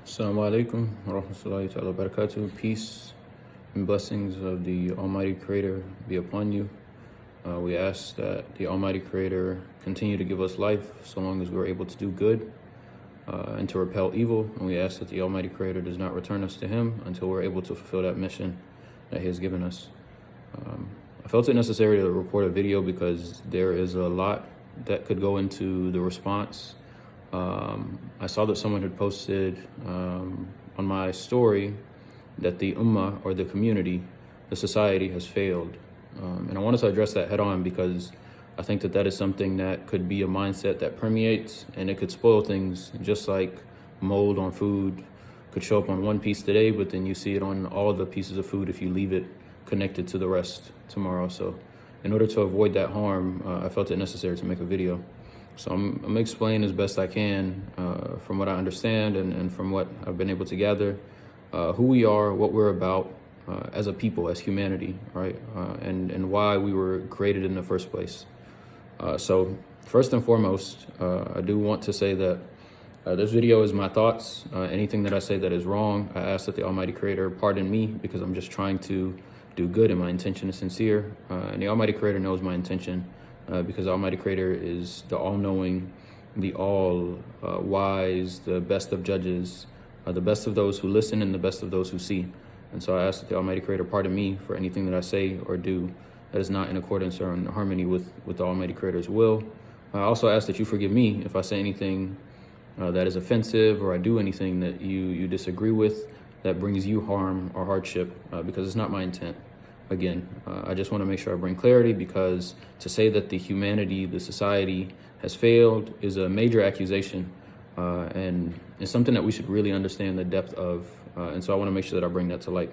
Assalamu alaikum wa rahmatullahi ta'ala wa barakatuh. Peace and blessings of the Almighty Creator be upon you. We ask that the Almighty Creator continue to give us life so long as we're able to do good and to repel evil. And we ask that the Almighty Creator does not return us to Him until we're able to fulfill that mission that He has given us. I felt it necessary to record a video because there is a lot that could go into the response. I saw that someone had posted on my story that the Ummah, or the community, the society, has failed. And I wanted to address that head on because I think that that is something that could be a mindset that permeates, and it could spoil things, just like mold on food could show up on one piece today, but then you see it on all the pieces of food if you leave it connected to the rest tomorrow. So in order to avoid that harm, I felt it necessary to make a video. So I'm going to explain as best I can from what I understand and from what I've been able to gather, who we are, what we're about as a people, as humanity, right? And why we were created in the first place. So first and foremost, I do want to say that this video is my thoughts. Anything that I say that is wrong, I ask that the Almighty Creator pardon me, because I'm just trying to do good and my intention is sincere. And the Almighty Creator knows my intention. Because the Almighty Creator is the all-knowing, the all-wise, the best of judges, the best of those who listen and the best of those who see. And so I ask that the Almighty Creator pardon me for anything that I say or do that is not in accordance or in harmony with the Almighty Creator's will. I also ask that you forgive me if I say anything that is offensive, or I do anything that you disagree with that brings you harm or hardship, because it's not my intent. Again, I just want to make sure I bring clarity, because to say that the humanity, the society has failed is a major accusation, and it's something that we should really understand the depth of. And so I want to make sure that I bring that to light.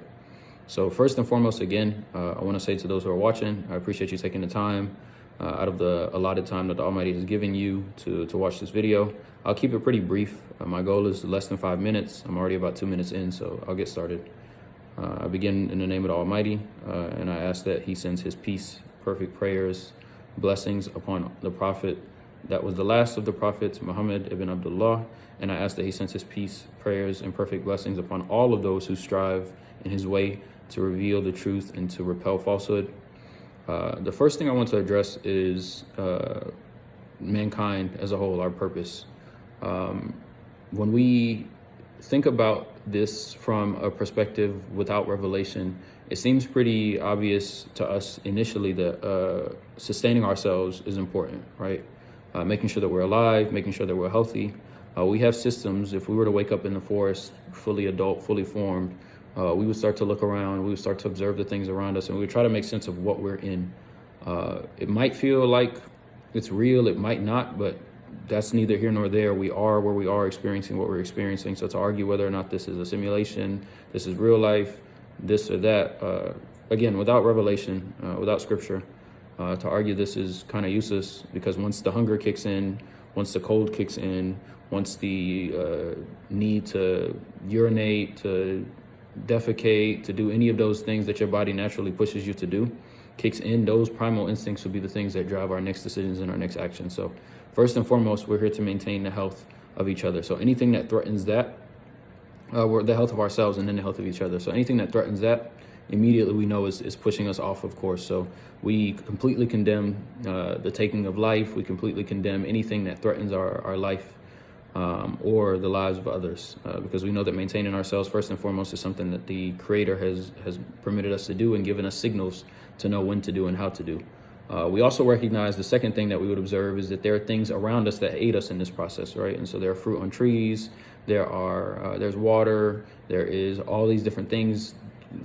So first and foremost, again, I want to say to those who are watching, I appreciate you taking the time out of the allotted time that the Almighty has given you to watch this video. I'll keep it pretty brief. My goal is less than 5 minutes. I'm already about 2 minutes in, so I'll get started. I begin in the name of the Almighty, and I ask that He sends His peace, perfect prayers, blessings upon the Prophet that was the last of the prophets, Muhammad ibn Abdullah, and I ask that He sends His peace, prayers, and perfect blessings upon all of those who strive in His way to reveal the truth and to repel falsehood. The first thing I want to address is mankind as a whole, our purpose. When we think about this from a perspective without revelation, it seems pretty obvious to us initially that sustaining ourselves is important, right? Making sure that we're alive, making sure that we're healthy. We have systems. If we were to wake up in the forest, fully adult, fully formed, we would start to look around, we would start to observe the things around us, and we would try to make sense of what we're in. It might feel like it's real, it might not, but that's neither here nor there. We are where we are, experiencing what we're experiencing. So to argue whether or not this is a simulation, this is real life, this or that, again, without revelation, without scripture, to argue this is kind of useless, because once the hunger kicks in, once the cold kicks in, once the need to urinate, to defecate, to do any of those things that your body naturally pushes you to do, kicks in, those primal instincts will be the things that drive our next decisions and our next action. So first and foremost, we're here to maintain the health of each other. So anything that threatens that, we're the health of ourselves and then the health of each other. So anything that threatens that, immediately we know is pushing us off of course. So we completely condemn the taking of life. We completely condemn anything that threatens our life or the lives of others, because we know that maintaining ourselves first and foremost is something that the Creator has permitted us to do and given us signals to know when to do and how to do. We also recognize the second thing that we would observe is that there are things around us that aid us in this process, right? And so there are fruit on trees, there's water, there is all these different things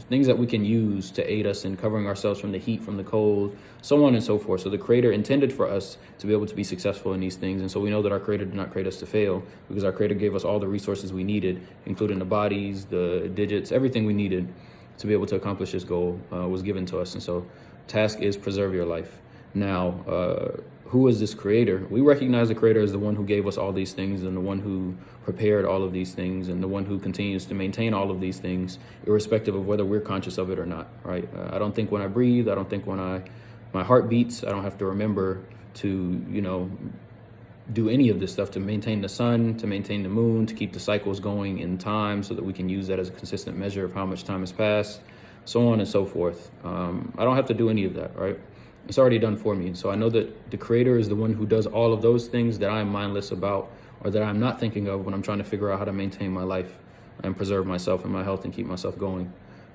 that we can use to aid us in covering ourselves from the heat, from the cold, so on and so forth. So the Creator intended for us to be able to be successful in these things. And so we know that our Creator did not create us to fail, because our Creator gave us all the resources we needed, including the bodies, the digits, everything we needed to be able to accomplish this goal was given to us. And so task is preserve your life. Now, who is this Creator? We recognize the Creator as the one who gave us all these things, and the one who prepared all of these things, and the one who continues to maintain all of these things, irrespective of whether we're conscious of it or not, right? I don't think when I breathe, I don't think when my heart beats, I don't have to remember to, do any of this stuff to maintain the sun, to maintain the moon, to keep the cycles going in time so that we can use that as a consistent measure of how much time has passed, so on and so forth. I don't have to do any of that, right? It's already done for me. So I know that the Creator is the one who does all of those things that I am mindless about, or that I'm not thinking of when I'm trying to figure out how to maintain my life and preserve myself and my health and keep myself going.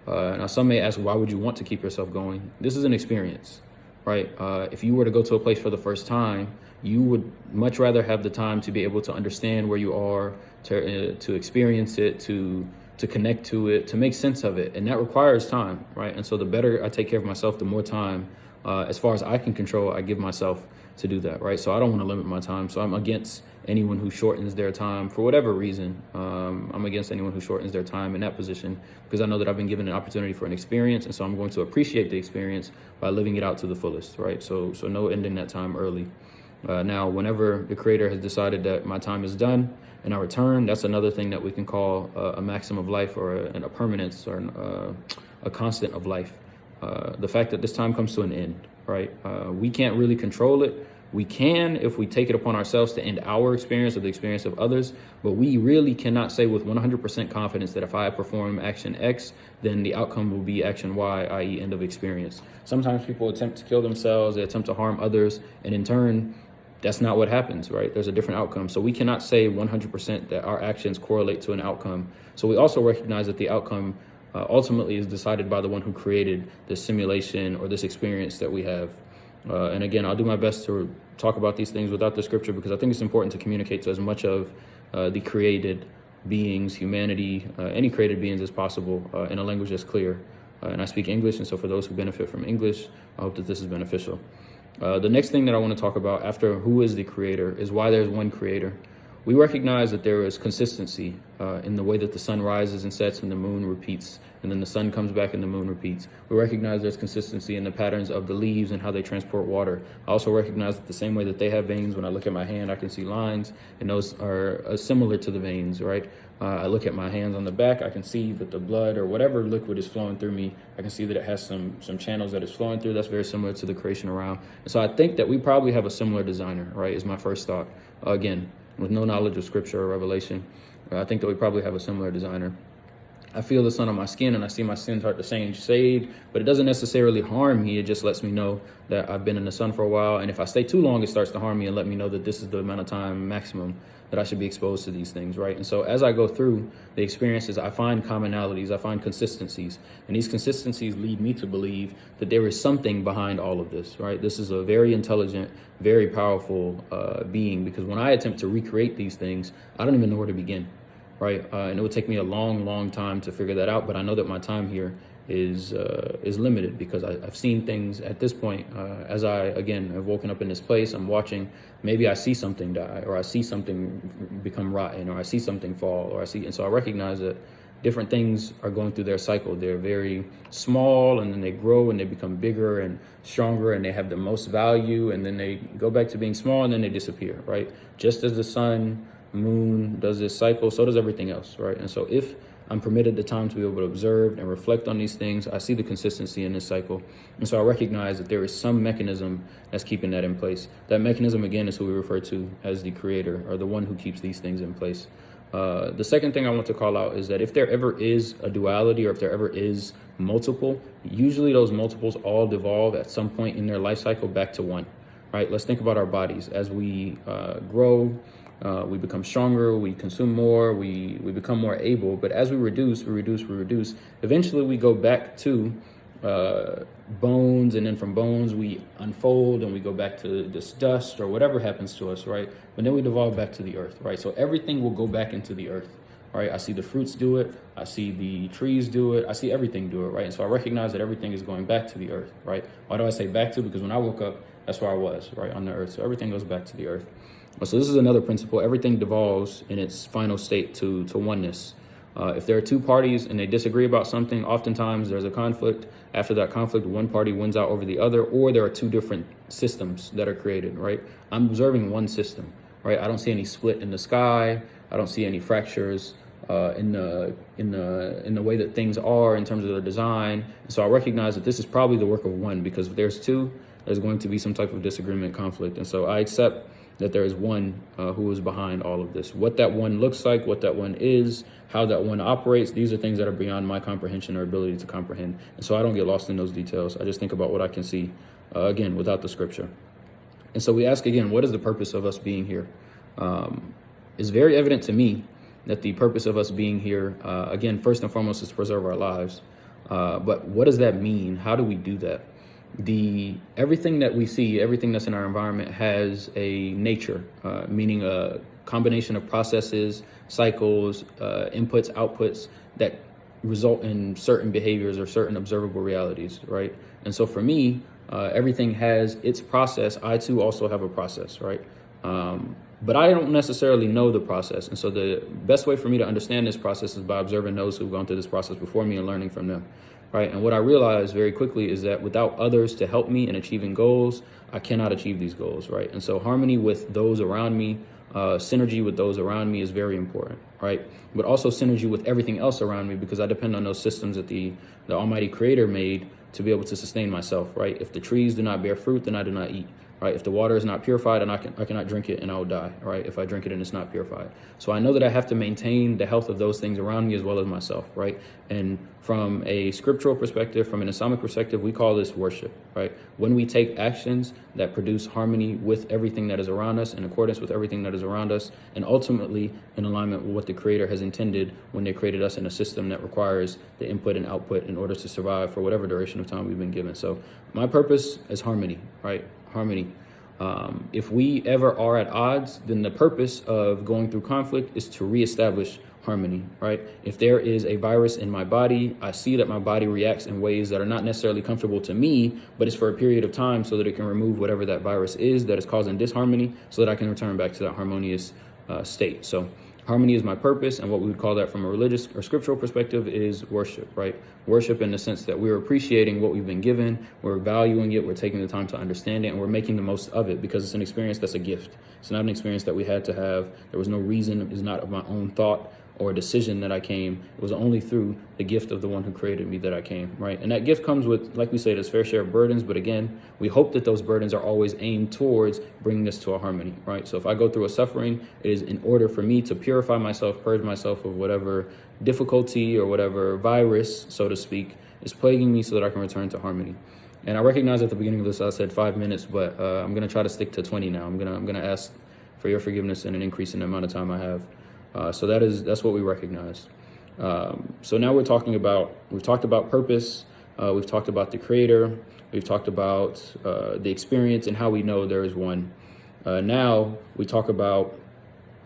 Now, some may ask, why would you want to keep yourself going? This is an experience, right? If you were to go to a place for the first time, you would much rather have the time to be able to understand where you are, to experience it, to connect to it, to make sense of it. And that requires time, right? And so the better I take care of myself, the more time, as far as I can control, I give myself to do that, right? So I don't want to limit my time. So I'm against anyone who shortens their time for whatever reason. I'm against anyone who shortens their time in that position, because I know that I've been given an opportunity for an experience, and so I'm going to appreciate the experience by living it out to the fullest, right? So no ending that time early. Now, whenever the Creator has decided that my time is done and I return, that's another thing that we can call a maxim of life, or a permanence, or a constant of life. The fact that this time comes to an end, right? We can't really control it. We can if we take it upon ourselves to end our experience or the experience of others, but we really cannot say with 100% confidence that if I perform action X, then the outcome will be action Y, i.e. end of experience. Sometimes people attempt to kill themselves, they attempt to harm others, and in turn, that's not what happens, right? There's a different outcome. So we cannot say 100% that our actions correlate to an outcome. So we also recognize that the outcome ultimately is decided by the one who created this simulation or this experience that we have. And again, I'll do my best to talk about these things without the scripture, because I think it's important to communicate to as much of the created beings, humanity, any created beings as possible in a language that's clear. And I speak English, and so for those who benefit from English, I hope that this is beneficial. The next thing that I want to talk about after who is the Creator is why there's one Creator. We recognize that there is consistency in the way that the sun rises and sets and the moon repeats, and then the sun comes back and the moon repeats. We recognize there's consistency in the patterns of the leaves and how they transport water. I also recognize that the same way that they have veins, when I look at my hand, I can see lines, and those are similar to the veins, right? I look at my hands on the back, I can see that the blood or whatever liquid is flowing through me. I can see that it has some channels that it's flowing through. That's very similar to the creation around. And so I think that we probably have a similar designer, right, is my first thought. Again, with no knowledge of scripture or revelation, I think that we probably have a similar designer. I feel the sun on my skin and I see my sin start to change shade, but it doesn't necessarily harm me. It just lets me know that I've been in the sun for a while. And if I stay too long, it starts to harm me and let me know that this is the amount of time maximum that I should be exposed to these things, right? And so as I go through the experiences, I find commonalities, I find consistencies, and these consistencies lead me to believe that there is something behind all of this, right? This is a very intelligent, very powerful being, because when I attempt to recreate these things, I don't even know where to begin, right? And it would take me a long time to figure that out, but I know that my time here is limited, because I've seen things at this point. As I, again, have woken up in this place, I'm watching, maybe I see something die, or I see something become rotten, or I see something fall, and so I recognize that different things are going through their cycle. They're very small, and then they grow and they become bigger and stronger, and they have the most value, and then they go back to being small, and then they disappear, right? Just as the sun, moon does this cycle, so does everything else, right? And so if I'm permitted the time to be able to observe and reflect on these things, I see the consistency in this cycle. And so I recognize that there is some mechanism that's keeping that in place. That mechanism, again, is who we refer to as the Creator, or the one who keeps these things in place. The second thing I want to call out is that if there ever is a duality, or if there ever is multiple, usually those multiples all devolve at some point in their life cycle back to one, right? Let's think about our bodies. As we grow, we become stronger, we consume more, we become more able. But as we reduce, eventually we go back to bones, and then from bones we unfold and we go back to this dust or whatever happens to us, right? But then we devolve back to the earth, right? So everything will go back into the earth, right? I see the fruits do it, I see the trees do it, I see everything do it, right? And so I recognize that everything is going back to the earth, right? Why do I say back to? Because when I woke up, that's where I was, right, on the earth. So everything goes back to the earth. So this is another principle. Everything devolves in its final state to oneness. If there are two parties and they disagree about something, oftentimes there's a conflict. After that conflict, one party wins out over the other, or there are two different systems that are created, right? I'm observing one system, right? I don't see any split in the sky. I don't see any fractures in the way that things are in terms of their design. And so I recognize that this is probably the work of one, because if there's two, there's going to be some type of disagreement, conflict. And so I accept that there is one who is behind all of this. What that one looks like, what that one is, how that one operates, these are things that are beyond my comprehension or ability to comprehend. And so I don't get lost in those details. I just think about what I can see, again, without the scripture. And so we ask again, what is the purpose of us being here? It's very evident to me that the purpose of us being here, again, first and foremost, is to preserve our lives. But what does that mean? How do we do that? Everything that we see, everything that's in our environment has a nature, meaning a combination of processes, cycles, inputs, outputs that result in certain behaviors or certain observable realities, right? And so for me, everything has its process. I too also have a process, right? But I don't necessarily know the process. And so the best way for me to understand this process is by observing those who've gone through this process before me and learning from them. Right. And what I realized very quickly is that without others to help me in achieving goals, I cannot achieve these goals. Right. And so harmony with those around me, synergy with those around me is very important. Right. But also synergy with everything else around me, because I depend on those systems that the Almighty Creator made to be able to sustain myself. Right. If the trees do not bear fruit, then I do not eat. Right. If the water is not purified, and I cannot drink it, and I will die. Right. If I drink it and it's not purified. So I know that I have to maintain the health of those things around me as well as myself. Right. And from a scriptural perspective, from an Islamic perspective, we call this worship. Right. When we take actions that produce harmony with everything that is around us, in accordance with everything that is around us, and ultimately in alignment with what the Creator has intended when they created us in a system that requires the input and output in order to survive for whatever duration of time we've been given. So my purpose is harmony. Right. Harmony. If we ever are at odds, then the purpose of going through conflict is to reestablish harmony, right? If there is a virus in my body, I see that my body reacts in ways that are not necessarily comfortable to me, but it's for a period of time so that it can remove whatever that virus is that is causing disharmony, so that I can return back to that harmonious state. So harmony is my purpose, and what we would call that from a religious or scriptural perspective is worship, right? Worship in the sense that we're appreciating what we've been given, we're valuing it, we're taking the time to understand it, and we're making the most of it, because it's an experience that's a gift. It's not an experience that we had to have. There was no reason. It's not of my own thought or a decision that I came. It was only through the gift of the one who created me that I came, right? And that gift comes with, like we said, its fair share of burdens. But again, we hope that those burdens are always aimed towards bringing us to a harmony, right? So if I go through a suffering, it is in order for me to purify myself, purge myself of whatever difficulty or whatever virus, so to speak, is plaguing me, so that I can return to harmony. And I recognize at the beginning of this, I said 5 minutes, but I'm going to try to stick to 20 now. I'm going to ask for your forgiveness and an increase in the amount of time I have. So that's what we recognize. So now we've talked about purpose. We've talked about the Creator. We've talked about the experience and how we know there is one. Now we talk about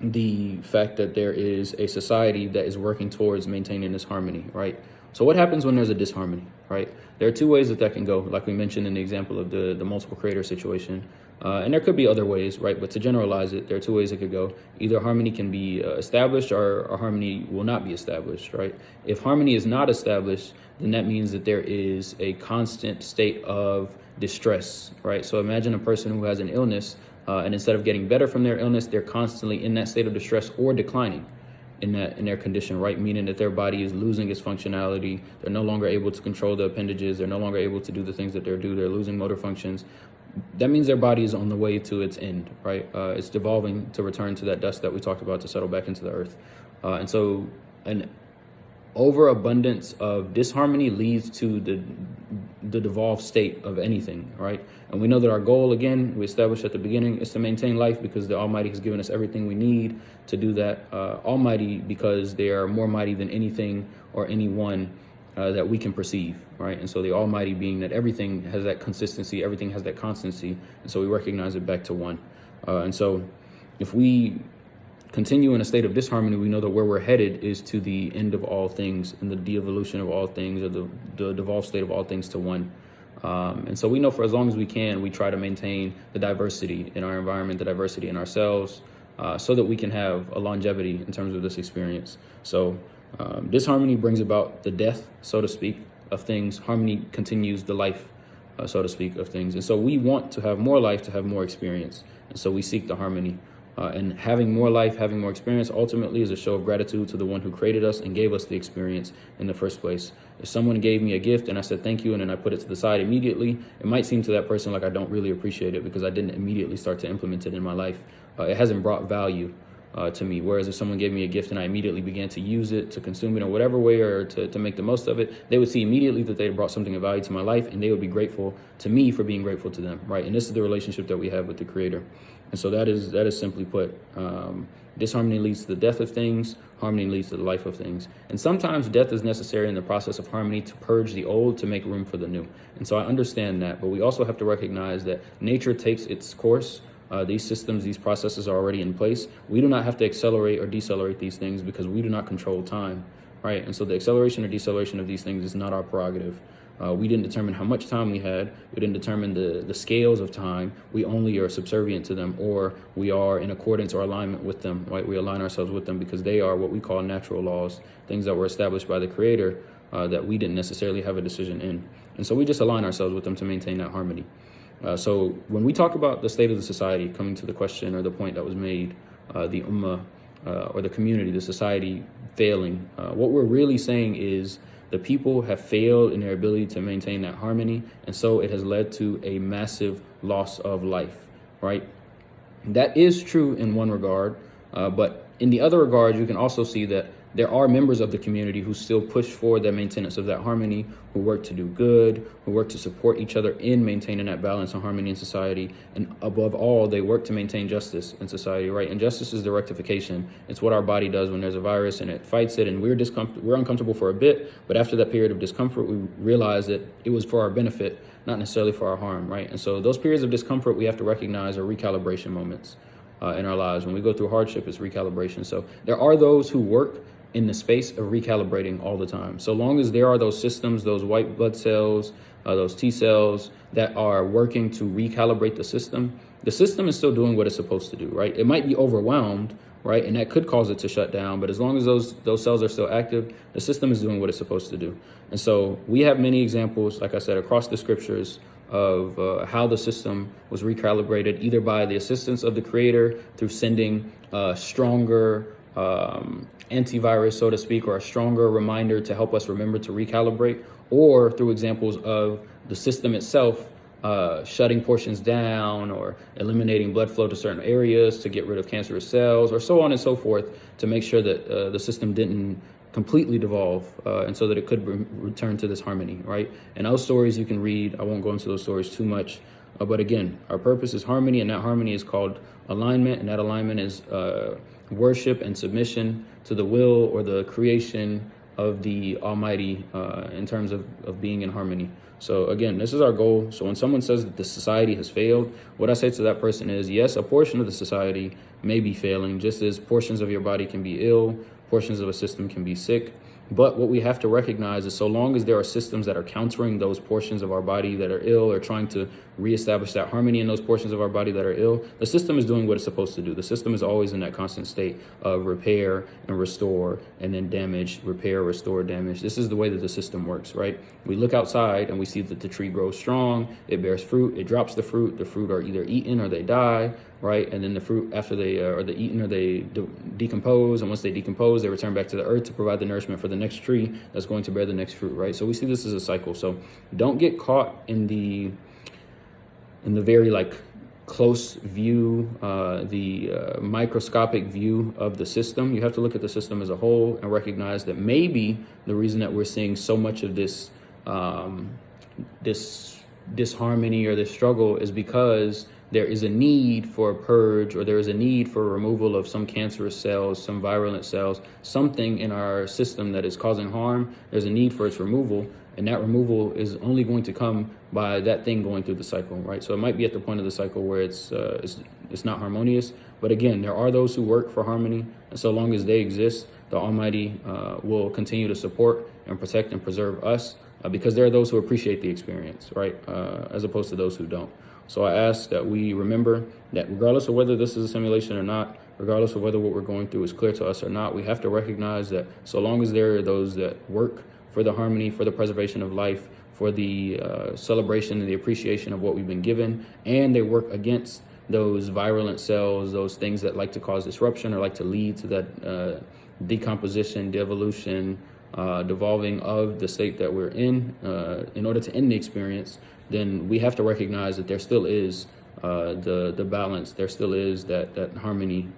the fact that there is a society that is working towards maintaining this harmony, right? So what happens when there's a disharmony, right? There are two ways that can go, like we mentioned in the example of the multiple creator situation. And there could be other ways, right? But to generalize it, there are two ways it could go. Either harmony can be established, or harmony will not be established, right? If harmony is not established, then that means that there is a constant state of distress, right? So imagine a person who has an illness, and instead of getting better from their illness, they're constantly in that state of distress or declining in their condition, right? Meaning that their body is losing its functionality. They're no longer able to control the appendages. They're no longer able to do the things that they're due. They're losing motor functions. That means their body is on the way to its end, right? It's devolving to return to that dust that we talked about, to settle back into the earth. And so an overabundance of disharmony leads to the devolved state of anything, right? And we know that our goal, again, we established at the beginning, is to maintain life, because the Almighty has given us everything we need to do that. Almighty, because they are more mighty than anything or anyone that we can perceive, right? And so the Almighty being that everything has that consistency, everything has that constancy, and so we recognize it back to one. And so if we continue in a state of disharmony, we know that where we're headed is to the end of all things and the de-evolution of all things, or the devolved state of all things to one. And so we know for as long as we can, we try to maintain the diversity in our environment, the diversity in ourselves, so that we can have a longevity in terms of this experience. So disharmony brings about the death, so to speak, of things. Harmony continues the life, so to speak, of things. And so we want to have more life, to have more experience. And so we seek the harmony. And having more life, having more experience, ultimately is a show of gratitude to the one who created us and gave us the experience in the first place. If someone gave me a gift and I said thank you, and then I put it to the side immediately, it might seem to that person like I don't really appreciate it, because I didn't immediately start to implement it in my life. it hasn't brought value to me. Whereas if someone gave me a gift and I immediately began to use it, to consume it in whatever way, or to make the most of it, they would see immediately that they had brought something of value to my life, and they would be grateful to me for being grateful to them, right? And this is the relationship that we have with the Creator. And so that is simply put, disharmony leads to the death of things, harmony leads to the life of things. And sometimes death is necessary in the process of harmony to purge the old, to make room for the new. And so I understand that, but we also have to recognize that nature takes its course. These systems, these processes are already in place. We do not have to accelerate or decelerate these things because we do not control time, right? And so the acceleration or deceleration of these things is not our prerogative. We didn't determine how much time we had. We didn't determine the scales of time. We only are subservient to them, or we are in accordance or alignment with them, right? We align ourselves with them because they are what we call natural laws, things that were established by the Creator that we didn't necessarily have a decision in. And so we just align ourselves with them to maintain that harmony. So when we talk about the state of the society, coming to the question or the point that was made, the Ummah or the community, the society failing, what we're really saying is the people have failed in their ability to maintain that harmony, and so it has led to a massive loss of life, right? That is true in one regard, but in the other regard, you can also see that there are members of the community who still push for the maintenance of that harmony, who work to do good, who work to support each other in maintaining that balance and harmony in society. And above all, they work to maintain justice in society, right? And justice is the rectification. It's what our body does when there's a virus and it fights it, and we're uncomfortable for a bit, but after that period of discomfort, we realize that it was for our benefit, not necessarily for our harm, right? And so those periods of discomfort we have to recognize are recalibration moments in our lives. When we go through hardship, it's recalibration. So there are those who work in the space of recalibrating all the time. So long as there are those systems, those white blood cells, those T cells that are working to recalibrate the system is still doing what it's supposed to do, right? It might be overwhelmed, right? And that could cause it to shut down. But as long as those cells are still active, the system is doing what it's supposed to do. And so we have many examples, like I said, across the scriptures of how the system was recalibrated, either by the assistance of the Creator through sending stronger antivirus, so to speak, or a stronger reminder to help us remember to recalibrate, or through examples of the system itself shutting portions down or eliminating blood flow to certain areas to get rid of cancerous cells, or so on and so forth, to make sure that the system didn't completely devolve and so that it could return to this harmony, right? And those stories you can read. I won't go into those stories too much. But again, our purpose is harmony, and that harmony is called alignment, and that alignment is worship and submission to the will or the creation of the Almighty in terms of being in harmony. So again, this is our goal. So when someone says that the society has failed, what I say to that person is, yes, a portion of the society may be failing, just as portions of your body can be ill, portions of a system can be sick. But what we have to recognize is so long as there are systems that are countering those portions of our body that are ill, or trying to reestablish that harmony in those portions of our body that are ill, the system is doing what it's supposed to do. The system is always in that constant state of repair and restore, and then damage, repair, restore, damage. This is the way that the system works, right? We look outside and we see that the tree grows strong, it bears fruit, it drops the fruit are either eaten or they die, right? And then the fruit, after they are eaten or they decompose, and once they decompose, they return back to the earth to provide the nourishment for the next tree that's going to bear the next fruit, right? So we see this as a cycle. So don't get caught in the very close view, the microscopic view of the system. You have to look at the system as a whole and recognize that maybe the reason that we're seeing so much of this disharmony or this struggle is because there is a need for a purge, or there is a need for removal of some cancerous cells, some virulent cells, something in our system that is causing harm. There's a need for its removal, and that removal is only going to come by that thing going through the cycle, right? So it might be at the point of the cycle where it's not harmonious, but again, there are those who work for harmony, and so long as they exist, the Almighty will continue to support and protect and preserve us, because there are those who appreciate the experience, right, as opposed to those who don't. So I ask that we remember that regardless of whether this is a simulation or not, regardless of whether what we're going through is clear to us or not, we have to recognize that so long as there are those that work for the harmony, for the preservation of life, for the celebration and the appreciation of what we've been given, and they work against those virulent cells, those things that like to cause disruption or like to lead to that decomposition, devolution, devolving of the state that we're in order to end the experience, then we have to recognize that there still is the balance, there still is that harmony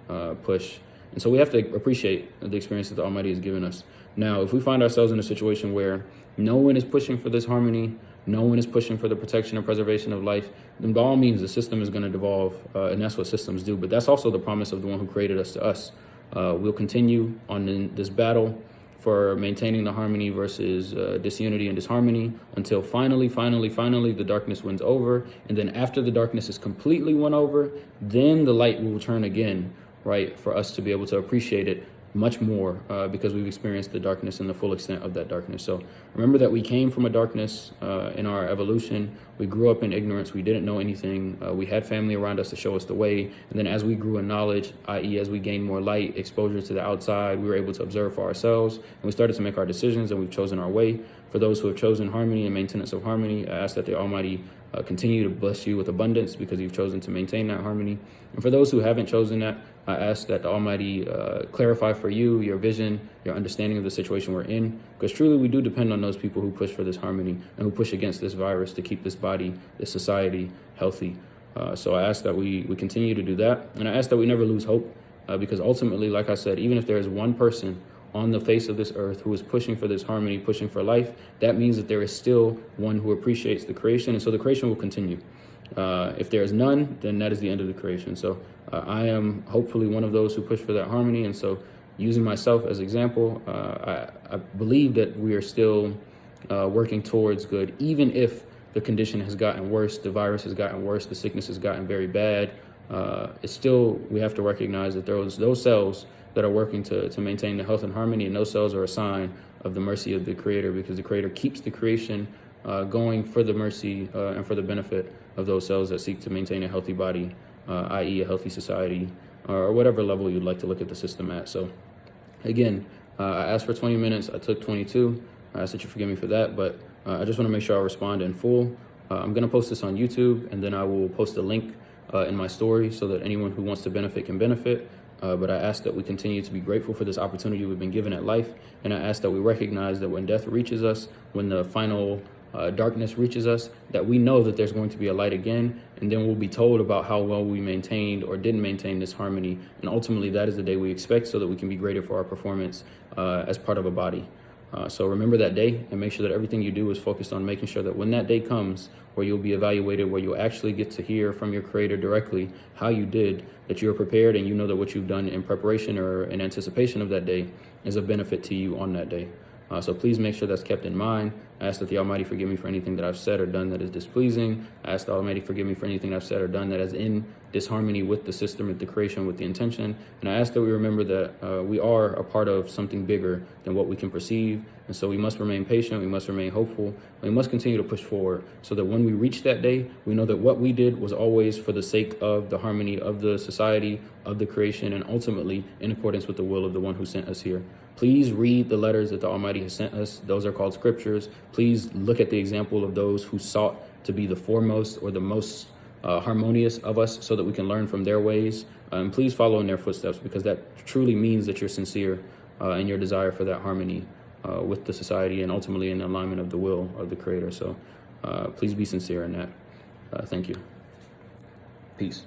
push. And so we have to appreciate the experience that the Almighty has given us. Now, if we find ourselves in a situation where no one is pushing for this harmony, no one is pushing for the protection and preservation of life, then by all means, the system is going to devolve, and that's what systems do. But that's also the promise of the one who created us to us. We'll continue on this battle for maintaining the harmony versus disunity and disharmony until finally, the darkness wins over. And then after the darkness is completely won over, then the light will turn again, right, for us to be able to appreciate it much more because we've experienced the darkness and the full extent of that darkness. So remember that we came from a darkness in our evolution. We grew up in ignorance. We didn't know anything. We had family around us to show us the way. And then as we grew in knowledge, i.e. as we gained more light, exposure to the outside, we were able to observe for ourselves. And we started to make our decisions, and we've chosen our way. For those who have chosen harmony and maintenance of harmony, I ask that the Almighty continue to bless you with abundance because you've chosen to maintain that harmony. And for those who haven't chosen that, I ask that the Almighty clarify for you your vision, your understanding of the situation we're in, because truly we do depend on those people who push for this harmony and who push against this virus to keep this body, this society healthy. So I ask that we continue to do that. And I ask that we never lose hope because ultimately, like I said, even if there is one person on the face of this earth who is pushing for this harmony, pushing for life, that means that there is still one who appreciates the creation. And so the creation will continue. If there is none, then that is the end of the creation. So I am hopefully one of those who push for that harmony. And so using myself as example, I believe that we are still working towards good, even if the condition has gotten worse, the virus has gotten worse, the sickness has gotten very bad. It's still, we have to recognize that those cells that are working to maintain the health and harmony, and those cells are a sign of the mercy of the Creator, because the Creator keeps the creation going for the mercy and for the benefit of those cells that seek to maintain a healthy body, i.e. a healthy society, or whatever level you'd like to look at the system at. So again, I asked for 20 minutes, I took 22. I ask that you forgive me for that, but I just want to make sure I respond in full. I'm going to post this on YouTube, and then I will post a link in my story so that anyone who wants to benefit can benefit. But I ask that we continue to be grateful for this opportunity we've been given at life. And I ask that we recognize that when death reaches us, when the final darkness reaches us, that we know that there's going to be a light again. And then we'll be told about how well we maintained or didn't maintain this harmony. And ultimately, that is the day we expect so that we can be graded for our performance as part of a body. So remember that day and make sure that everything you do is focused on making sure that when that day comes, where you'll be evaluated, where you'll actually get to hear from your Creator directly how you did, that you're prepared and you know that what you've done in preparation or in anticipation of that day is a benefit to you on that day. So please make sure that's kept in mind. I ask that the Almighty forgive me for anything that I've said or done that is displeasing. I ask the Almighty forgive me for anything I've said or done that is in disharmony with the system, with the creation, with the intention. And I ask that we remember that we are a part of something bigger than what we can perceive. And so we must remain patient, we must remain hopeful, and we must continue to push forward so that when we reach that day, we know that what we did was always for the sake of the harmony of the society, of the creation, and ultimately in accordance with the will of the one who sent us here. Please read the letters that the Almighty has sent us. Those are called scriptures. Please look at the example of those who sought to be the foremost or the most harmonious of us so that we can learn from their ways. And please follow in their footsteps, because that truly means that you're sincere in your desire for that harmony with the society and ultimately in alignment of the will of the Creator. So please be sincere in that. Thank you. Peace.